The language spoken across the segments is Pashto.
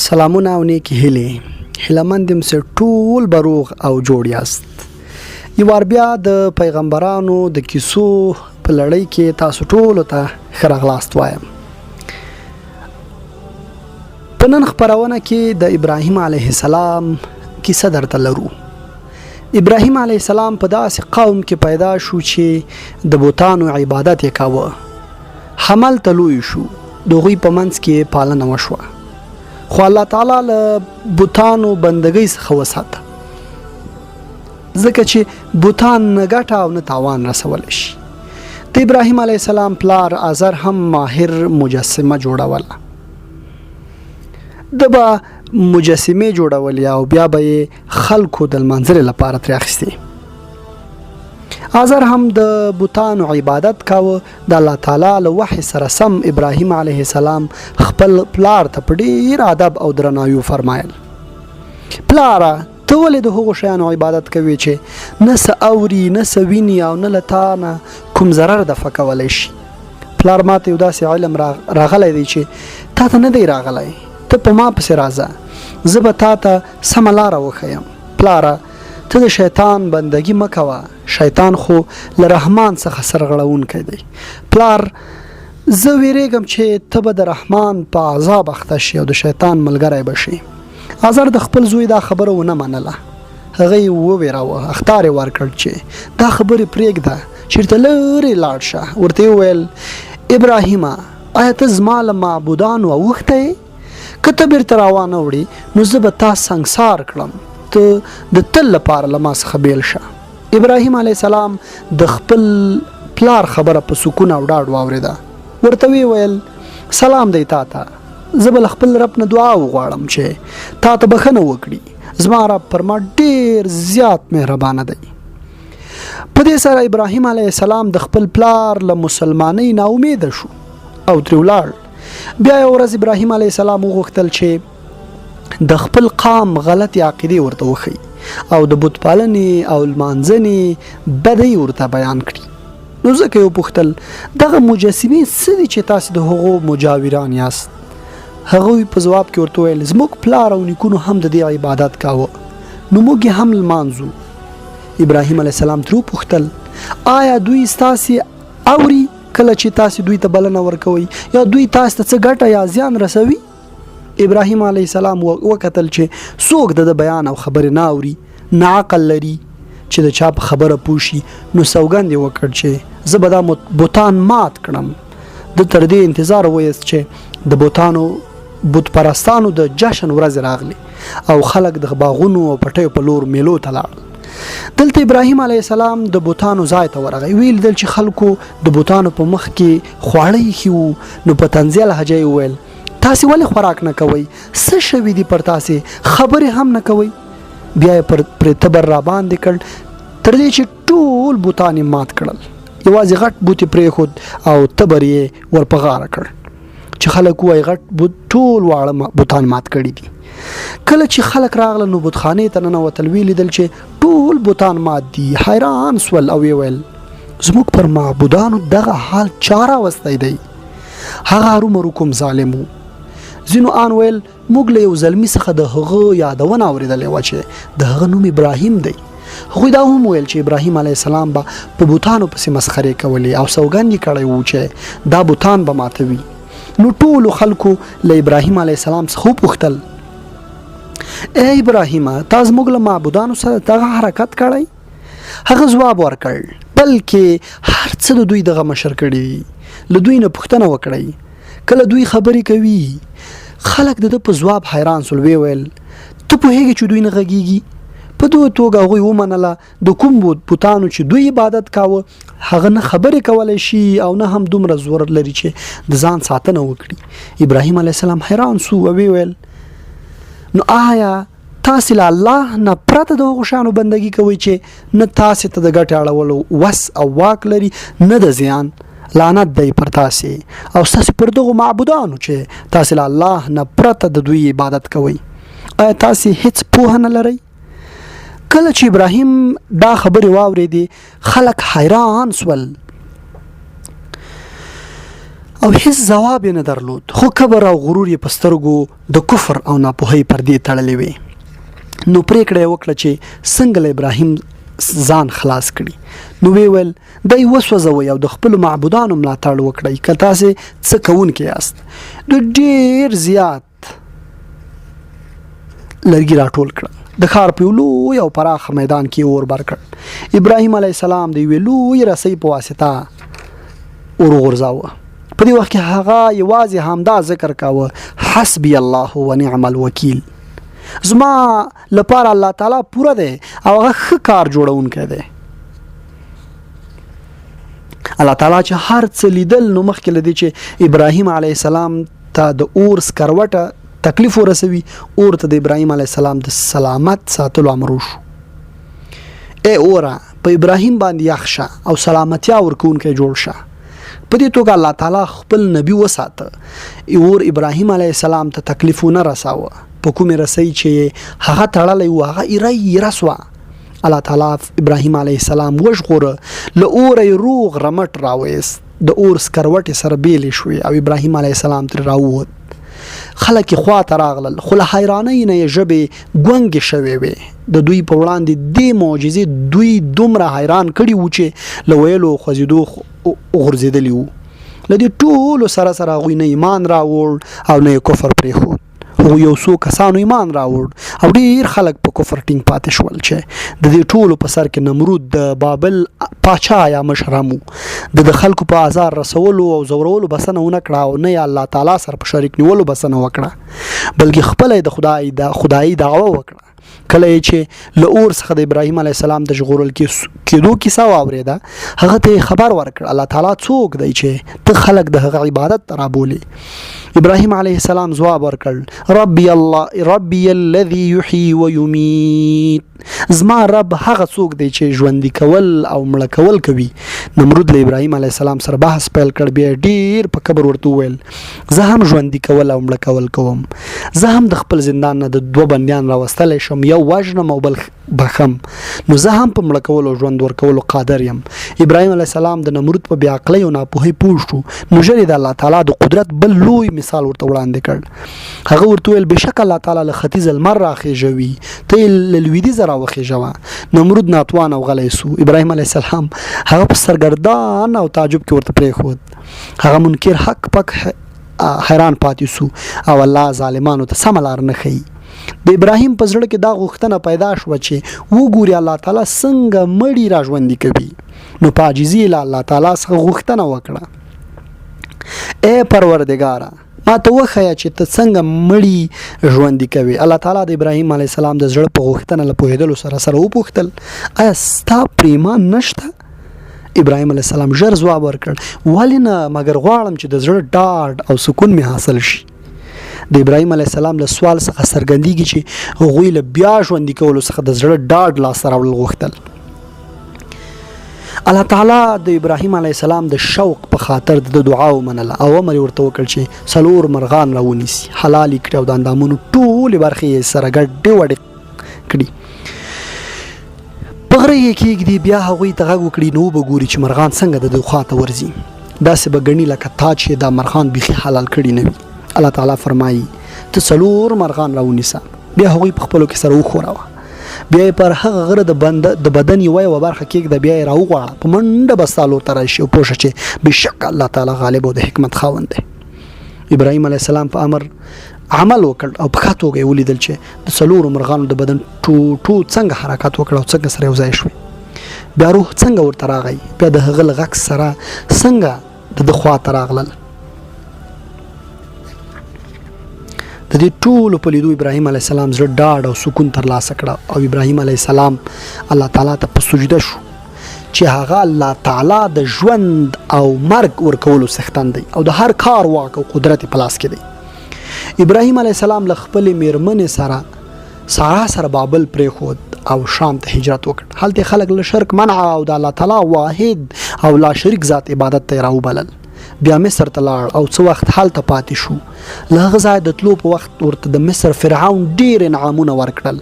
سلامونه او نیکی هیله‌مند یم چې ټول بروغ او جوړ یاست. یو وار بیا د پیغمبرانو د کیسو په لړۍ کې تاسو ټولو ته ښه راغلاست وایم. په نن خپرونه کې د ابراهیم علیه السلام کیسه درته لرو. ابراهیم علیه السلام په داسې قوم کې پیدا شو چې د بوتانو عبادت یې کاوه. حمل ته لوی شو، د هغوی په منځ کې پالنه وشوه، خو الله تعالی له بوتانو بندګۍ څخه وساته، ځکه چې بوتان نه ګټه او نه تاوان رسولی شي. د ابراهیم علیه السلام پلار آزر هم ماهر مجسمه جوړوله. د به مجسمې جوړولې او بیا به یې خلکو د لمانځلو لپاره ترې اخیستې. آزر هم د بوتانو عبادت کاوه. د الله تعالی له وحی سره سم ابراهیم علیه السلام خپل پلار ته په ډېر ادب او درناوي فرمایل: پلاره، ته ولې د هغو شیانو عبادت کوي چې نه څه اوري، نه څه ویني او نه له تا نه کوم ضرر دفع کولی شي؟ پلار ماته یو داسې علم راغلی دی چې تا ته نه دی راغلی. ته په ما پسې راځه، زه به تا ته سمه لاره وښیم. پلاره، ته د شیطان بندگی مه کوه، شیطان خو له رحمان څخه سرغړونکی دی. پلار، زه ویریږم چې ته به د رحمان په عذاب اخته شي او د شیطان ملګری به شي. آزر د خپل زوی دا خبره ونه منله. هغه یې وویراوه، اخطار یې ورکړ چې دا خبرې پرېږده، چېرته لرې لاړ شه. ورته یې وویل: ابراهیمه، آیا ته زما له معبودانو اوښتی یې؟ که ته بیرته راوانه وړې نو زه به تا سنګسار کړم، ته د تل لپاره له ما څخه بیل شه. ابراهیم علیه السلام د خپل پلار خبره په سکون او ډاډ واورېده. ورته ویې ویل: سلام دی تا ته، زه به له خپل رب نه دعا وغواړم چې تا ته بښنه وکړي. زما رب پر ما ډېر زیات مهربانه دی. په دې سره ابراهیم علیه السلام د خپل پلار له مسلمانۍ ناامیده شو او ترې ولاړ. بیا یو ورځ ابراهیم علیه السلام وغوښتل چې د خپل قام غلطې عقیدې ورته وښیي او د بت پالنې او لمانځنې بدۍ ورته بیان کړي. نو ځکه یې وپوښتل: دغه مجسمې څه دي چې تاسې د هغو مجاوران یاست؟ هغوی په ځواب کې ورته ویل: زموږ پلار او نیکونو هم د دې عبادت کاوه، نو موږ یې هم لمانځو. ابراهیم علیه السلام ترې وپوښتل: آیا دوی ستاسې اوري کله چې تاسې دوی ته بلنه ورکوئ، یا دوی تاسې ته څه ګټه یا زیان رسوي؟ ابراهیم علیه السلام وکتل چې څوک د بیان او خبرې نه اوري، نه عقل لري چې د چا په خبره پوه شي. نو سوګند یې وکړ چې زه به دا بوتان مات کړم. د تر دې انتظار ویست چې د بوت پرستانو د جشن ورځ راغلی او خلک د باغونو او پټیو په لور میلو ته لاړل. دلته ابراهیم علیه السلام د بوتانو ځای ته ورغی. ویل دل چې خلکو د بوتانو په مخ کې خواړه ایښي وو. نو په طنزیه لهجه یې وویل: تاسې ولې خوراک نه کوئ؟ څه شوي دي پر تاسې؟ خبرې هم نه کوئ. بیا یې پرې تبر را باندې کړ تر دې چې ټول بوتان یې مات کړل. یوازې غټ بوت یې پرېښود او تبر یې ور په غاړه کړ چې خلک ووایي غټ بوت ټول واړه بوتان مات کړي دي. کله چې خلک راغله نو بتخانې ته ننوتل. ویې لیدل چې ټول بوتان مات دي. حیران سول او ویې ویل: زموږ پر معبودانو دغه حال چا راوستی دی؟ هغه هرومرو کوم ظالم و. ځینو آن ویل: موږ له یو زلمي څخه د هغه یادونه اورېدلې وه چې د هغه نوم ابراهیم دی. هغوی دا هم ویل چې ابراهیم علیه السلام به په بوتانو پسې مسخرې کولې او سوګند یې کړی و چې دا بوتان به ماتوي. نو ټولو خلکو له ابراهیم علیه السلام څخه وپوښتل: ای ابراهیمه، تا زموږ له معبودانو سره دغه حرکت کړی؟ هغه ځواب ورکړ: بلکې هر څه د دوی دغه مشر کړي دي. له دوی نه پوښتنه وکړئ کله دوی خبرې کوي. خلک د ده په ځواب حیران سول. ویې ویل: ته پوهېږې چې دوی نه غږیږي؟ په دغه توګه هغوی ومنله د کوم بوتانو چې دوی عبادت کاوه هغه نه خبرې کولی شي او نه هم دومره زور لري چې د ځان ساتنه وکړي. ابراهیم علیه السلام حیران سو او ویې ویل: نو آیا تاسې له الله نه پرته د هغو شیانو بندګي کوئ چې نه تاسې ته د ګټې اړولو وس او واک لري، نه د زیان؟ لعنت دی پر تاسې او ستاسې پر دغو معبودانو چې تاسې له الله نه پرته د دوی عبادت کوئ. آیا تاسې هیڅ پوهه نه لرئ؟ کله چې ابراهیم دا خبرې واورېدې خلک حیران سول او هیڅ ځواب نه درلود خو کبر او غرور یې پسترګو د کفر او ناپوهۍ پردې تړلې وي نو پریکړه وکړه چې څنګه ابراهیم ځان خلاص کړي نو ویل دای وسوځوي او د خپل معبودانو ملاتړ وکړي که تاسو څه کوونکي یاست د ډیر زیات لرګي راټول کړل د ښار په لوی او پراخ میدان کې اور بار کړ ابراهیم علیه السلام د یوې لوی رسۍ په واسطه اور غورځاوه په دې وخت کې هغه یوازې همدا ذکر کاوه حسبي الله ونعم الوکیل زما لپاره الله تعالی پوره دی او هغه ښه کار جوړونکی دی الله تعالی چې هر څه لیدل نو مخکې له دې چې ابراهیم علیه السلام ته د اور سکروټه تکلیف ورسوي اور ته د ابراهیم علیه السلام د سلامت ساتلو امر وشو ای اوره په ابراهیم باندې یخ شه او سلامتیا ورکوونکی جوړ شه په دې توګه الله تعالی خپل نبی وساته اور ابراهیم علیه السلام ته تکلیفونه رساوه په کومې رسۍ چې هغه تړلی و هغه ایره رسوه الله تعالی ابراهیم علیه السلام وژغوره له اوره یې روغ رمټ راویست د اور سکروټې سره بیلې شوې او ابراهیم علیه السلام ترې راووت خلک یې خواته راغلل خو له حیرانۍ نه یې ژبې ګونګې شوې وې د دوی په وړاندې دې معجزې دوی دومره حیران کړي وو چې له ویلو خوځېدو غورځېدلي وو له دې ټولو سره هغوی نه ایمان راوړ او نه یې کفر پرېښود خو یو څو کسانو ایمان راوړ او ډیر خلک په کفر ټینګ پاتې شول چې د دې ټولو په سر کې نمرود د بابل پاچا یا مشر هم د خلکو په آزار رسولو او زورولو بسنه ونه کړه او نه یې الله تعالی سره په شریک نیولو بسنه وکړه بلکې خپل د خدای دعوه وکړه کله چې له اور څخه د ابراهیم علیه السلام د ژغورل کېدو کیسه واورېده هغه ته خبر ورکړ الله تعالی څوک دی چې ته خلک د هغه عبادت ته رابولې ابراهیم علیه السلام ځواب ورکړ ربي الذي يحيي ويميت زما رب هغه څوک دی چې ژوندي کول او مړه کول کوي نمرود له ابراهیم علیه السلام سره بحث پیل کړ بیا ډیر په کبر ورته وویل زه هم ژوندي کول او مړه کول کوم زه هم د خپل زندان نه د 2 بندیان راوستلی شم یو وژنم او بل بخم نو زه هم په مړه کولو ژوند ورکولو قادر یم ابراهیم علیه السلام د نمرود په بې عقلۍ او ناپوهۍ پوه شو نو ژر د الله تعالی د قدرت بل لوی مثال ورته وړاندې کړ هغه ورته ویل بېشکه الله تعالی له ختیځ لمر راخېژوي ته یې له لویدیځه راوخېژوه نمرود ناتوان او غلی سو ابراهیم علیه السلام هغه په سرګردان او تعجب کې ورته پرېښود هغه منکر حق پک حیران پاتې سو او الله ظالمانو ته سمه لار نه ښیي د ابراهیم په زړه کې دا غوښتنه پیدا شوه چې وګوري الله تعالی څنګه مړي را ژوندي کوي نو په عاجزي له الله تعالی څخه غوښتنه وکړه ای پروردګاره ما ته وښیه چې ته څنګه مړي ژوندي کوي الله تعالی د ابراهیم علیه السلام د زړه په غوښتنه له پوهېدلو سره وپوښتل آیا ستا پر ایمان نشته ابراهیم علیه السلام ژر ځواب ورکړ ولې نه مګر غواړم چې د زړه ډاډ او سکون مې حاصل شي د ابراهیم علیه السلام له سوال څخه څرګندېږي چې هغوی له بیا ژوندي کولو څخه د زړه ډاډ لاسته راوړل غوښتل الله تعالی د ابراهیم علیه السلام د شوق په خاطر د دعا ومنله او امر ورته وکړ چې 4 مرغان راونیسي حلال کړي او د اندامونو ټولې برخې یې سره ګډې وډې کړي په غره یې کېږدي بیا هغوی ته غږ وکړي نو وګوري چې مرغان څنګه د خواته ورځي داسې به ګڼي لکه تا چې دا مرغان بیخي حلال کړي نه وي الله تعالی فرمایي ته 4 مرغان راونیسه بیا هغوی په خپلو کې سره وښوروه بیا یې پر هغه غره د بدن یوه برخه کېږده بیا یې راوغواړه په منډه به ستا لور ته راشي او پوه شه چې بېشکه الله تعالی غالب او د حکمت خاوند دی ابراهیم علیه السلام په امر عمل وکړ او په ښه توګه یې ولیدل چې د 4 مرغانو د بدن ټوټو څنګه حرکت وکړ او څنګه سره یو ځای شوې بیا روح څنګه ورته راغی بیا د هغه له غږ سره څنګه د خواته راغلل د دې ټولو په لیدو ابراهیم علیه السلام زړه ډاډ او سکون ترلاسه کړه او ابراهیم علیه السلام الله تعالی ته په سجده شو چې هغه الله تعالی د ژوند او مرګ ورکولو څښتن دی او د هر کار واک او قدرت په لاس کې دی ابراهیم علیه السلام له خپلې میرمنې سره سارا سره بابل پرېښود او شام ته هجرت وکړ هلته خلک له شرک منع او د الله تعالی واحد او لا شریک ذات عبادت ته راوبلل بیا مصر ته لاړ او څه وخت هلته پاتې شو له هغه ځایه د تلو په وخت ورته د مصر فرعون ډېر انعامونه ورکړل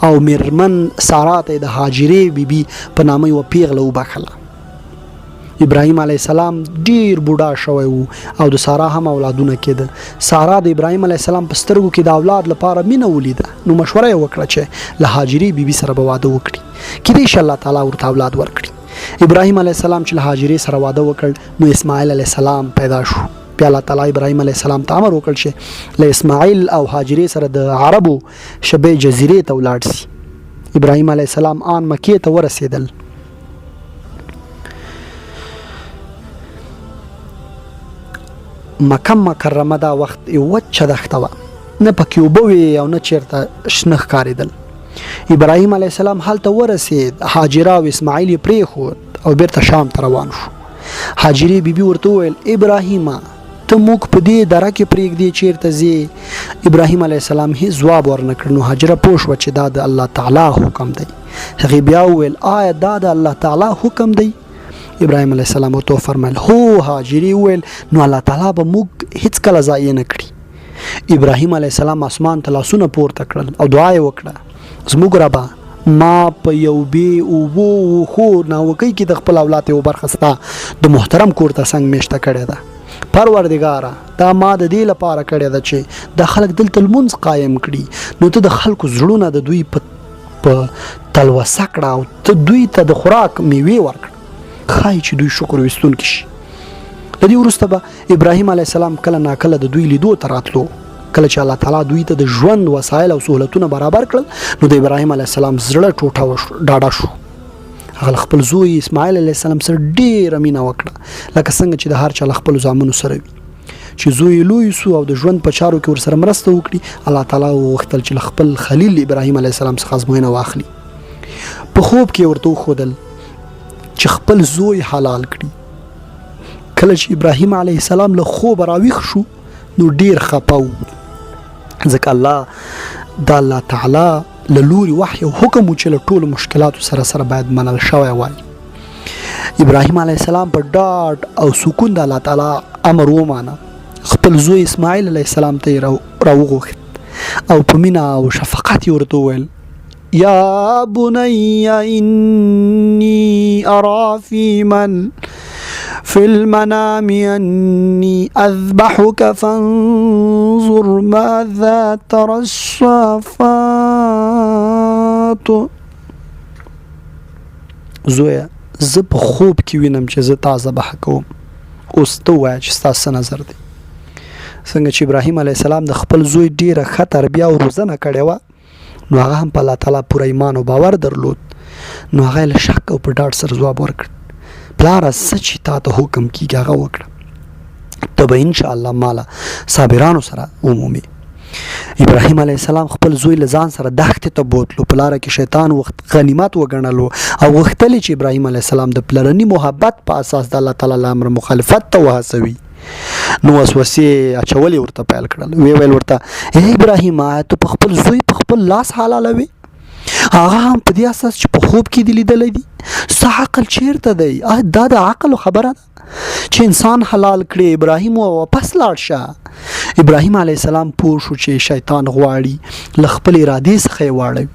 او میرمن سارا ته د هاجرې بیبي په نامه یوه پیغله وبخله ابراهیم علی السلام ډیر بوډا شوی وو او د سارا هم اولادونه کېده. سارا د ابراهیم علی السلام په سترګو کې د اولاد لپاره مینه ولیده، نو مشوره وکړه چې له هاجرې بیبي سره به واده وکړي، کېدای شي الله تعالی ورته اولاد ورکړي. ابراهیم علی السلام چې له هاجرې سره واده وکړ نو اسماعیل علی السلام پیدا شو. بیا الله تعالی ابراهیم علی السلام ته امر وکړ چې له اسماعیل او هاجرې سره د عربو شبه جزیرې ته ولاړ شي. ابراهیم علی السلام آن مکې ته ورسېدل. مکه مکرمه دا وخت یو وچه دښته وه، نه پکې اوبه وې او نه چېرته شنه ښکارېدل. ابراهیم علیه السلام هلته ورسېد، هاجره او اسماعیل یې پرېښود او بیرته شام ته روان شو. هاجرې بیبي ورته وویل ابراهیمه ته موږ په دې دره کې پرېږدې چېرته ځې؟ ابراهیم علیه السلام هېڅ ځواب ورنه کړ. نو هاجره پوه شوه چې دا د الله تعالی حکم دی. هغې بیا وویل آیا دا د الله تعالی حکم دی؟ ابراهیم علیه السلام ورته وفرمیل هو. هاجرې وویل نو الله تعالی به موږ هېڅکله ضایع نه کړي. ابراهیم علیه السلام اسمان ته لاسونه پورته کړل او دعا یې وکړه زموږ ربه ما په یو بې اوبو وښو ناوکۍ کې د خپل اولاد یو برخه ستا د محترم کور ته څنګ میشته کړې ده. پروردګاره دا ما د دې لپاره کړې ده چې دا خلک دلته لمونځ قایم کړي، نو ته د خلکو زړونه د دوی په تلوسه کړه او ته دوی ته د خوراک میوې ورکړه، ښایي چې دوی شکر ویستونکي شي. د دې وروسته به ابراهیم علیه السلام کله ناکله د دوی لیدو ته راتلو. کله چې الله تعالی دوی ته د ژوند وسایل او سهولتونه برابر کړل نو د ابراهیم علیه السلام زړه ټوټه ډاډه شو. هغه خپل زوی اسماعیل علیه السلام سره ډیره مینه وکړه، لکه څنګه چې د هر چا له خپلو زامنو سره وي. چې زوی لوی سو او د ژوند په چارو کې ورسره مرسته وکړي، الله تعالی وغوښتل چې له خپل خلیل ابراهیم علیه السلام څخه ازموینه واخلي. په خوب کې ورته وښودل چې خپل زوی حلال کړي. کله چې ابراهیم علیه السلام له خوب راویښ شو نو ډیر خپه و، ځکه الله د الله تعالی له لوري وحی او حکم و چې له ټولو مشکلاتو سره سره باید منل شوی وای. ابراهیم علیه السلام په ډاډ او سکون د الله تعالی امر ومانه. خپل زوی اسماعیل علیه السلام ته یې راوغوښت او په مینه او شفقت یې ورته وویل یا بنی انی ارا فی المنام انی اذبحک فانظر ماذا ترى الصافات. زویا زه په خوب کې وینم چې زه تا ذبح کوم، اوس ته ووایه چې ستا څه نظر دی. څنګه چې ابراهیم علیه السلام د خپل زوی ډیره ښه تربیه او روزنه کړې وه، نو هغه هم په الله تعالی پوره ایمان او باور درلود. نو هغه له شک او په ډاډ سره ځواب ورکړ پلاره څه چې تا ته حکم کېږي هغه وکړه، ته به انشاءالله ماله صابرانو سره ومومې. ابراهیم علیه السلام خپل زوی له ځان سره دښتې ته بوتلو. په لاره کې شیطان وخت غنیمت وګڼلو او غوښتل چې ابراهیم علیه السلام د پلرني محبت په اساس د الله تعالی له امر مخالفت ته وهڅوي. نو وسوسې اچول یې ورته پیل کړل. وی ویل ورته ای ابراهیم ته په خپل زوی په خپل لاس حلالوي، هغه هم په دې اساس چې په خوب کې دې لیدلی دي؟ ستا عقل چیرته دی؟ دا د عقل خبره ده چې انسان حلال کړي. ابراهیم واپس لاړ شه. ابراهیم علیه السلام پوه شو چې شیطان غواړي له خپل ارادې څخه یې واړوي.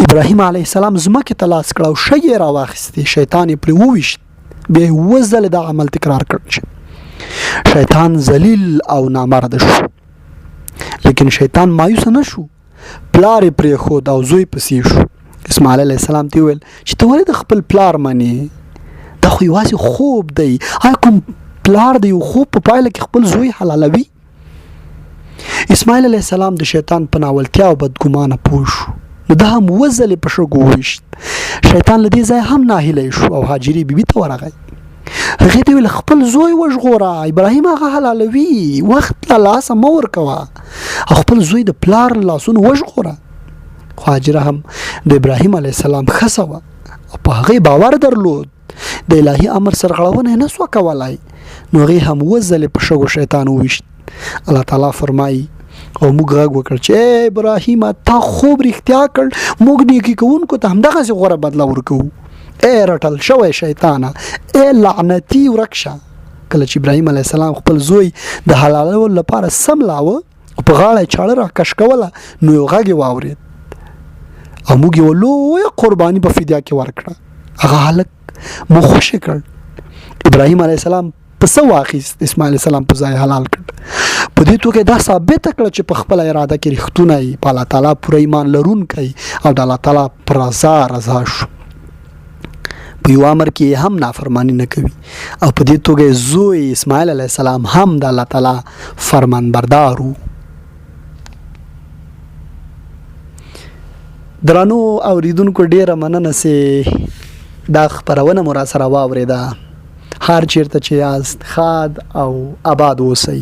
ابراهیم علیه السلام ځمکې ته لاس کړه او شی یې راواخیستې، شیطان یې پرې وویشت. بیا یې اووه ځلې دا عمل تکرار کړ چې شیطان ذلیل او نامرده شو. لیکن شیطان مایوس نه شو، پلار یې پرېښود او زوی پسې شو. اسماعیل علیه السلام ته ویل چې ته ولې د خپل پلار منې؟ دا خو یوازې خوب دی. آیا کوم پلار د یو خوب په پایله کې خپل زوی حلالوي؟ اسماعیل علیه السلام د شیطان په ناولتیا او بدګمانه پوه شو، نو ده هم اووه ځلې په شګو وویشت. شیطان له دې ځایه هم ناهیلی شو او هاجرې بیبي ته ورغی. هغې ته ویل خپل زوی وژغوره، ابراهیم هغه حلالوي، وخت له لاسه مه ورکوه او خپل زوی د پلار لاسونو وژغوره. خو هاجره هم د ابراهیم علیه السلام ښځه وه او په هغې باور درلود، د الهي امر سرغړونه یې نه سوه کولی. نو هغې هم اووه ځلې په شګو شیطان وویشت. الله تعالی فرمایي او موږ غږ وکړ چې ای ابراهیمه تا خوب رښتیا کړ، موږ نیکي کوونکو ته همدغسې غوره بدله ورکوو. ای رټل شوی شیطانه، ای لعنتي ورک شه. کله چې ابراهیم علیه السلام خپل زوی د حلالولو لپاره سملاوه او په غاړه یې چاړه راکش کوله، نو یو غږ یې واورېد او موږ یوه لویه قرباني په فدیه کې ورکړه. هغه هلک مو خوشې کړ. ابراهیم علیه السلام په څه واخیست اسماعیل السلام په ځای حلال کړ. په دې توګه دا ثابت کړه چې په خپل اراده کې رښتونه ای په الله تعالی پوره ایمان لرونکی او د الله تعالی پر رضا شو. په یو امر کې هم نافرمانی نه کوي او په دې توګه زوی اسماعیل علیه السلام هم د الله تعالی فرمانبردار وو. درانو اوریدونکو ډیره مننه سي دا خبرونه مو را سره واوریده. هر چیرته چې یاست خاد او آباد اوسئ.